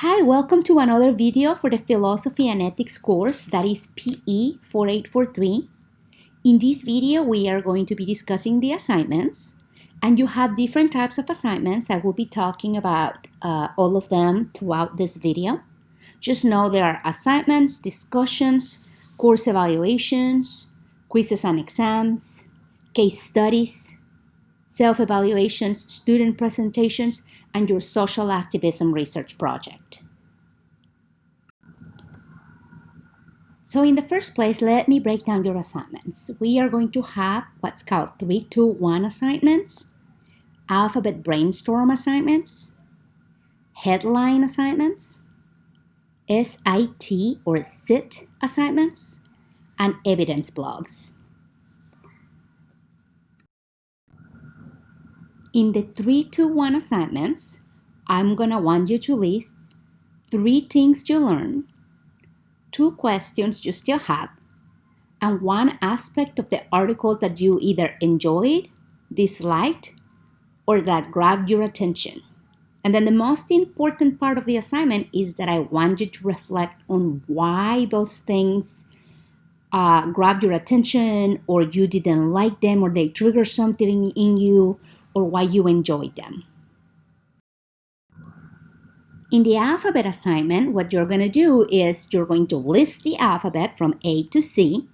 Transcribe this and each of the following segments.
Hi, welcome to another video for the Philosophy and Ethics course, that is PE 4843. In this video, we are going to be discussing the assignments, and you have different types of assignments. I will be talking about all of them throughout this video. Just know there are assignments, discussions, course evaluations, quizzes and exams, case studies, self-evaluations, student presentations, and your social activism research project. So in the first place, let me break down your assignments. We are going to have what's called 3-2-1 assignments, alphabet brainstorm assignments, headline assignments, SIT or SIIT assignments, and evidence blogs. In the 3-2-1 assignments, I'm going to want you to list 3 things you learned, 2 questions you still have, and 1 aspect of the article that you either enjoyed, disliked, or that grabbed your attention. And then the most important part of the assignment is that I want you to reflect on why those things grabbed your attention, or you didn't like them, or they triggered something in you, or why you enjoyed them. In the alphabet assignment, what you're going to do is you're going to list the alphabet from A to C,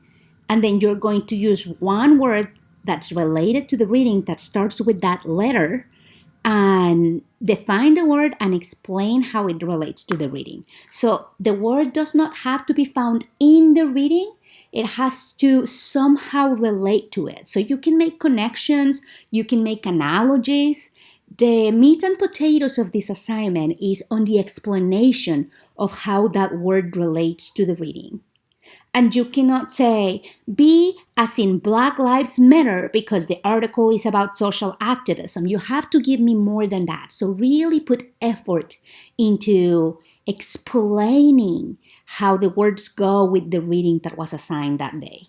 and then you're going to use 1 word that's related to the reading that starts with that letter, and define the word and explain how it relates to the reading. So the word does not have to be found in the reading. It has to somehow relate to it. So you can make connections, you can make analogies. The meat and potatoes of this assignment is on the explanation of how that word relates to the reading. And you cannot say B as in Black Lives Matter because the article is about social activism. You have to give me more than that. So really put effort into explaining how the words go with the reading that was assigned that day.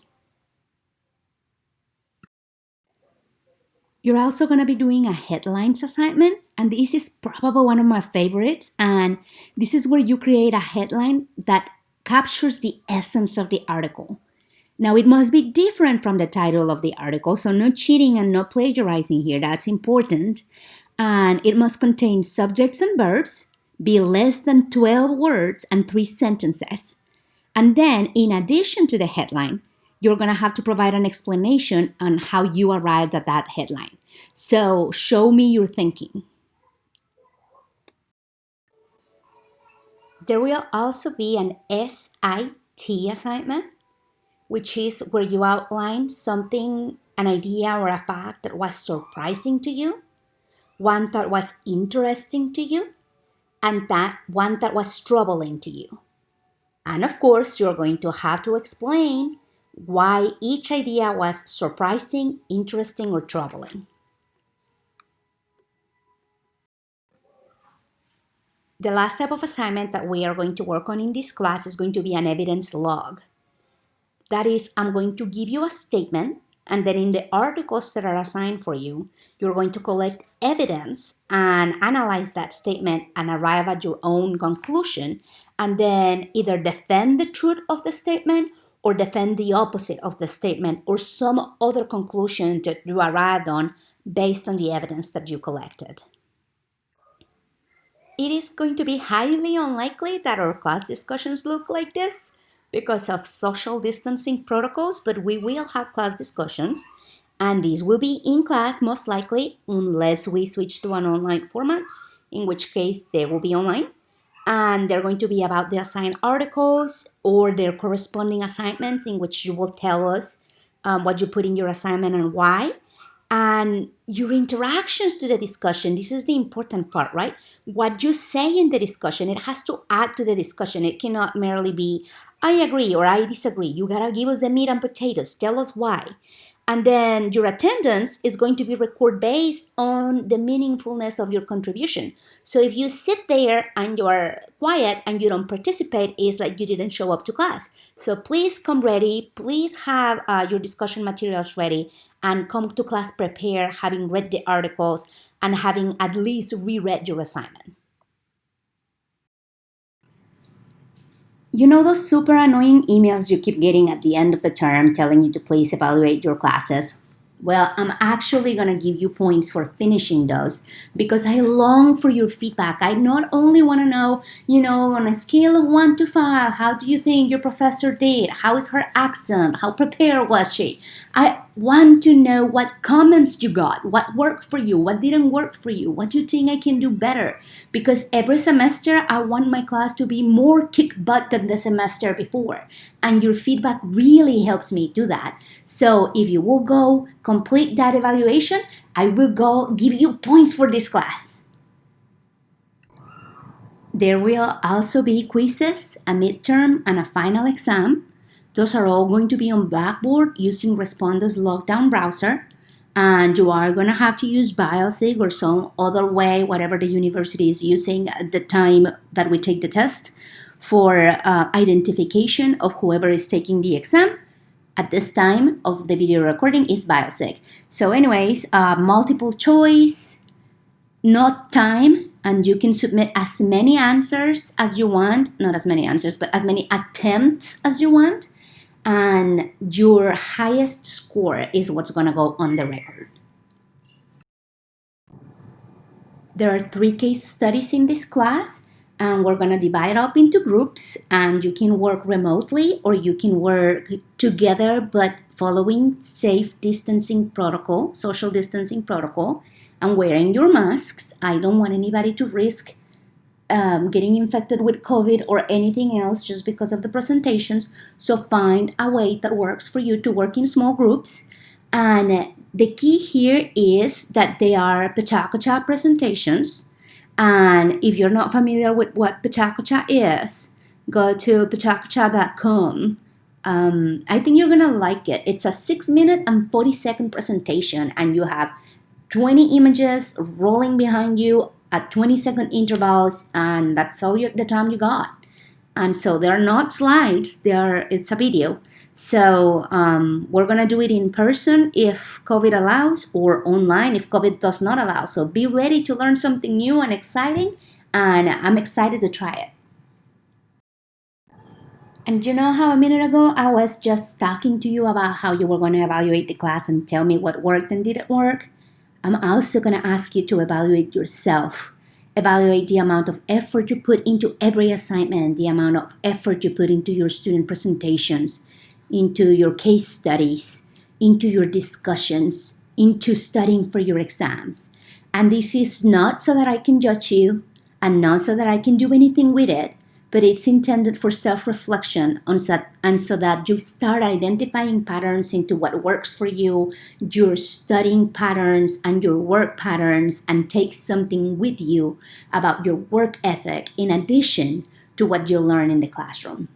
You're also going to be doing a headlines assignment, and this is probably one of my favorites. And this is where you create a headline that captures the essence of the article. Now, it must be different from the title of the article, so no cheating and no plagiarizing here. That's important. And it must contain subjects and verbs, be less than 12 words and 3 sentences. And then, in addition to the headline, you're going to have to provide an explanation on how you arrived at that headline. So, show me your thinking. There will also be an SIT assignment, which is where you outline something, an idea or a fact that was surprising to you, one that was interesting to you, and that one that was troubling to you. And of course, you're going to have to explain why each idea was surprising, interesting, or troubling. The last type of assignment that we are going to work on in this class is going to be an evidence log. That is, I'm going to give you a statement, and then in the articles that are assigned for you, you're going to collect evidence and analyze that statement and arrive at your own conclusion, and then either defend the truth of the statement or defend the opposite of the statement or some other conclusion that you arrived on based on the evidence that you collected. It is going to be highly unlikely that our class discussions look like this because of social distancing protocols, but we will have class discussions, and these will be in class most likely unless we switch to an online format, in which case they will be online, and they're going to be about the assigned articles or their corresponding assignments, in which you will tell us what you put in your assignment and why. And your interactions to the discussion, this is the important part, right? What you say in the discussion, it has to add to the discussion. It cannot merely be, I agree or I disagree. You gotta give us the meat and potatoes. Tell us why. And then your attendance is going to be recorded based on the meaningfulness of your contribution. So if you sit there and you're quiet and you don't participate, it's like you didn't show up to class. So please come ready. Please have your discussion materials ready and come to class prepared, having read the articles and having at least reread your assignment. You know those super annoying emails you keep getting at the end of the term telling you to please evaluate your classes? Well, I'm actually going to give you points for finishing those because I long for your feedback. I not only want to know, on a scale of 1 to 5, how do you think your professor did? How is her accent? How prepared was she? I want to know what comments you got, what worked for you, what didn't work for you, what you think I can do better. Because every semester, I want my class to be more kick butt than the semester before. And your feedback really helps me do that. So if you will go complete that evaluation, I will go give you points for this class. There will also be quizzes, a midterm, and a final exam. Those are all going to be on Blackboard using Respondo's lockdown browser. And you are going to have to use BioSig or some other way, whatever the university is using at the time that we take the test, for identification of whoever is taking the exam. At this time of the video recording is BioSig. So anyways, multiple choice, not time, and you can submit as many answers as you want, not as many answers, but as many attempts as you want, and your highest score is what's going to go on the record. There are 3 case studies in this class, and we're going to divide up into groups, and you can work remotely or you can work together but following safe distancing protocol, social distancing protocol, and wearing your masks. I don't want anybody to risk getting infected with COVID or anything else just because of the presentations. So find a way that works for you to work in small groups. And the key here is that they are Pechakucha presentations. And if you're not familiar with what Pechakucha is, go to pechakucha.com. I think you're going to like it. It's a 6-minute and 40-second presentation, and you have 20 images rolling behind you at 20-second intervals, and that's all the time you got. And so they're not slides, it's a video. So we're going to do it in person if COVID allows, or online if COVID does not allow. So be ready to learn something new and exciting, and I'm excited to try it. And you know how a minute ago I was just talking to you about how you were going to evaluate the class and tell me what worked and didn't work? I'm also going to ask you to evaluate yourself. Evaluate the amount of effort you put into every assignment, the amount of effort you put into your student presentations, into your case studies, into your discussions, into studying for your exams. And this is not so that I can judge you and not so that I can do anything with it, but it's intended for self-reflection and so that you start identifying patterns into what works for you, your studying patterns and your work patterns, and take something with you about your work ethic in addition to what you learn in the classroom.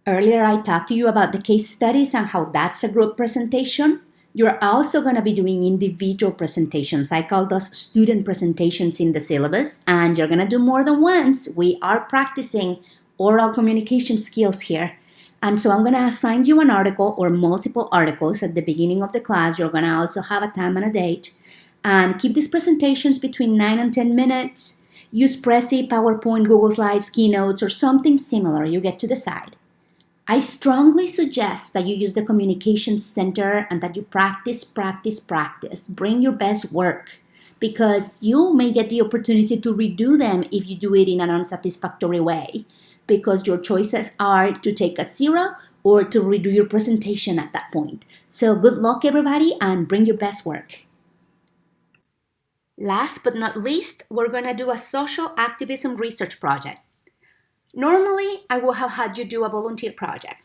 Earlier, I talked to you about the case studies and how that's a group presentation. You're also going to be doing individual presentations. I call those student presentations in the syllabus, and you're going to do more than once. We are practicing oral communication skills here. And so I'm going to assign you an article or multiple articles at the beginning of the class. You're going to also have a time and a date. And keep these presentations between 9 and 10 minutes. Use Prezi, PowerPoint, Google Slides, Keynotes, or something similar. You get to decide. I strongly suggest that you use the communication center and that you practice. Bring your best work, because you may get the opportunity to redo them if you do it in an unsatisfactory way, because your choices are to take a 0 or to redo your presentation at that point. So good luck, everybody, and bring your best work. Last but not least, we're going to do a social activism research project. Normally, I would have had you do a volunteer project.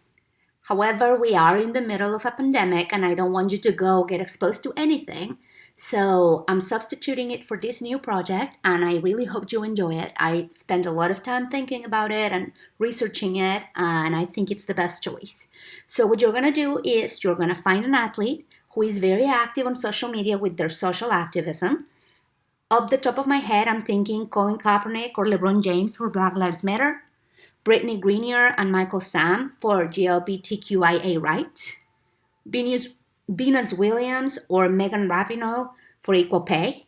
However, we are in the middle of a pandemic and I don't want you to go get exposed to anything. So I'm substituting it for this new project, and I really hope you enjoy it. I spent a lot of time thinking about it and researching it, and I think it's the best choice. So what you're going to do is you're going to find an athlete who is very active on social media with their social activism. Up the top of my head, I'm thinking Colin Kaepernick or LeBron James for Black Lives Matter, Brittany Grenier and Michael Sam for LGBTQIA rights, Venus Williams or Megan Rapinoe for equal pay,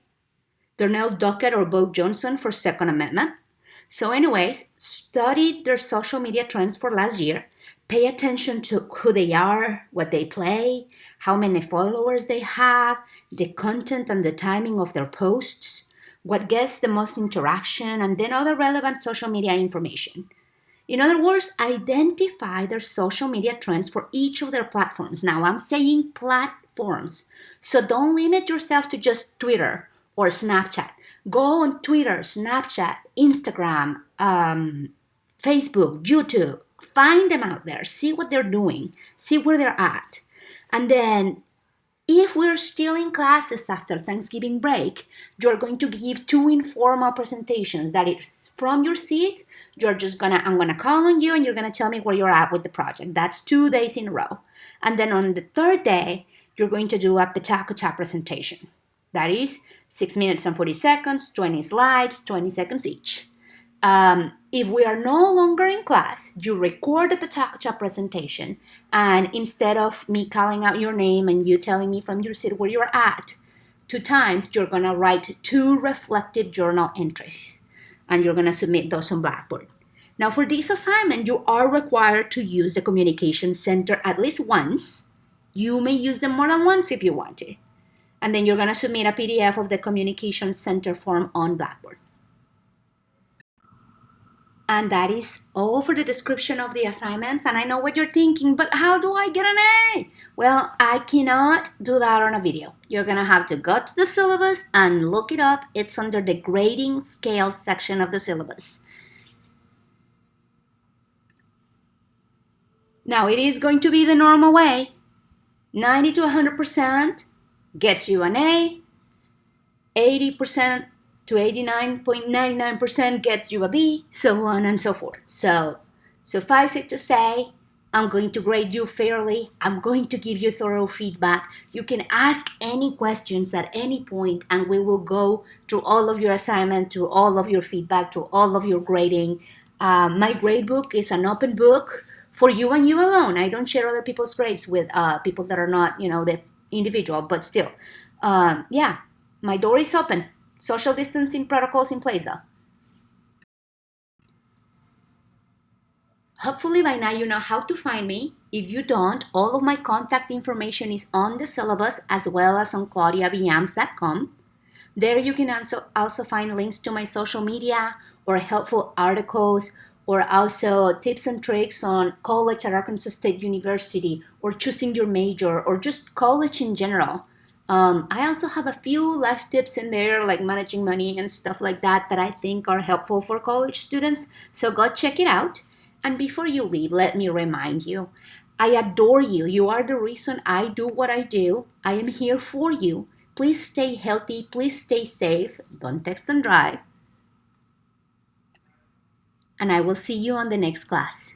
Darnell Duckett or Bo Johnson for Second Amendment, So anyways, study their social media trends for last year. Pay attention to who they are, what they play, how many followers they have, the content and the timing of their posts, what gets the most interaction, and then other relevant social media information. In other words, identify their social media trends for each of their platforms. Now, I'm saying platforms. So don't limit yourself to just Twitter or Snapchat. Go on Twitter, Snapchat, Instagram, Facebook, YouTube. Find them out there. See what they're doing. See where they're at. And then if we're still in classes after Thanksgiving break, you're going to give two informal presentations. That is from your seat. I'm gonna call on you and you're gonna tell me where you're at with the project. That's 2 days in a row. And then on the third day, you're going to do a petakucha presentation. That is 6 minutes and 40 seconds, 20 slides, 20 seconds each. If we are no longer in class, you record the petakucha presentation, and instead of me calling out your name and you telling me from your seat where you're at, 2 times you're going to write 2 reflective journal entries, and you're going to submit those on Blackboard. Now for this assignment, you are required to use the Communication Center at least once. You may use them more than once if you want to. And then you're going to submit a PDF of the Communication Center form on Blackboard. And that is all for the description of the assignments. And I know what you're thinking, but how do I get an A? Well, I cannot do that on a video. You're going to have to go to the syllabus and look it up. It's under the grading scale section of the syllabus. Now, it is going to be the normal way. 90 to 100% gets you an A. 80% to 89.99% gets you a B, so on and so forth. So suffice it to say, I'm going to grade you fairly. I'm going to give you thorough feedback. You can ask any questions at any point, and we will go through all of your assignment, to all of your feedback, to all of your grading. My grade book is an open book for you and you alone. I don't share other people's grades with people that are not, the individual, but still. Yeah, my door is open. Social distancing protocols in place though. Hopefully by now you know how to find me. If you don't, all of my contact information is on the syllabus as well as on claudiaviams.com. There you can also find links to my social media or helpful articles, or also tips and tricks on college at Arkansas State University, or choosing your major, or just college in general. I also have a few life tips in there, like managing money and stuff like that I think are helpful for college students. So go check it out. And before you leave, let me remind you, I adore you. You are the reason I do what I do. I am here for you. Please stay healthy. Please stay safe. Don't text and drive. And I will see you on the next class.